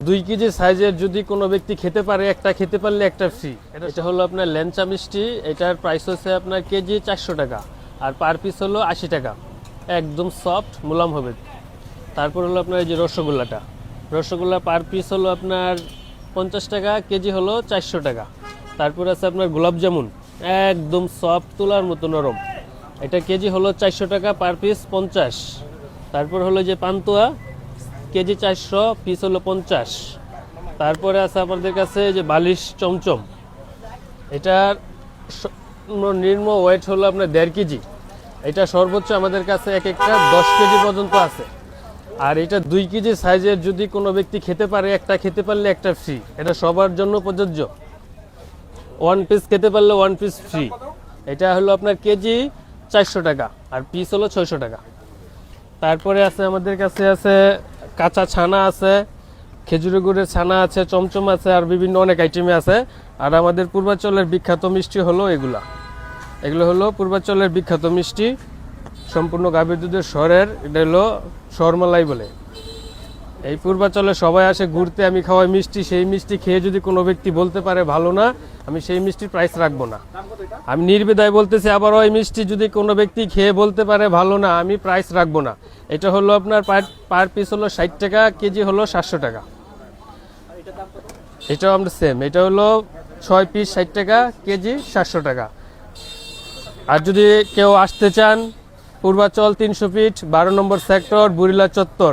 2 KG সাইজের যদি কোনো ব্যক্তি খেতে পারে, একটা খেতে পারলে একটা ফ্রি। এটা হলো আপনার ল্যাংচা মিষ্টি। এটার প্রাইস হচ্ছে আপনার কেজি 400 টাকা আর পার পিস হলো 80 টাকা। একদম সফট মুলাম হবে। তারপর হলো আপনার এই যে রসগোল্লা পার পিস হলো আপনার 50 টাকা, কেজি হলো 400 টাকা। তারপর আছে আপনার গোলাপ জামুন, একদম সফট তুলার মতো নরম। এটা কেজি হলো 400 টাকা, পার পিস 50। তারপর হলো যে পান্তুয়া, কেজি 400, পিস হলো 50। তারপরে আছে আমাদের কাছে যে বালিশ চমচম, এটার নিম্ন ওয়েট হলো আপনার 1.5 কেজি। এটা সর্বোচ্চ আমাদের কাছে এক একটা 10 কেজি পর্যন্ত আছে। আর এটা 2 কেজি সাইজের যদি কোনো ব্যক্তি খেতে পারে, একটা খেতে পারলে একটা ফ্রি। এটা সবার জন্য প্রযোজ্য। 1 পিস খেতে পারলে 1 পিস ফ্রি। এটা হলো আপনার কেজি 400 টাকা আর পিস হলো 600 টাকা। তারপরে আছে আমাদের কাছে আছে কাঁচা ছানা আছে, খেজুরের গুড়ের ছানা আছে, চমচম আছে, আর বিভিন্ন অনেক আইটেমে আছে। আর আমাদের পূর্বাঞ্চলের বিখ্যাত মিষ্টি হলো এগুলো হলো পূর্বাঞ্চলের বিখ্যাত মিষ্টি, সম্পূর্ণ গাভীর দুধের স্বরের। এটা হলো শরমালাই বলে। এই পূর্বাঞ্চলে সবাই আসে ঘুরতে, আমি খাওয়াই মিষ্টি। সেই মিষ্টি খেয়ে যদি কোনো ব্যক্তি বলতে পারে ভালো না, আমি সেই মিষ্টির প্রাইস রাখবো না। আমি নির্বিধায় বলতেছি, আবার ওই মিষ্টি যদি কোনো ব্যক্তি খেয়ে বলতে পারে ভালো না, আমি প্রাইস রাখবো না। এটা হলো আপনার পার পিস হলো 60 টাকা, কেজি হলো 700 টাকা। এটাও আমরা সেম, এটা হলো 6 পিস 60 টাকা, কেজি 700 টাকা। আর যদি কেউ আসতে চান, পূর্বাচল 300 ফিট 12 নম্বর সেক্টর, বুড়িলা চত্বর।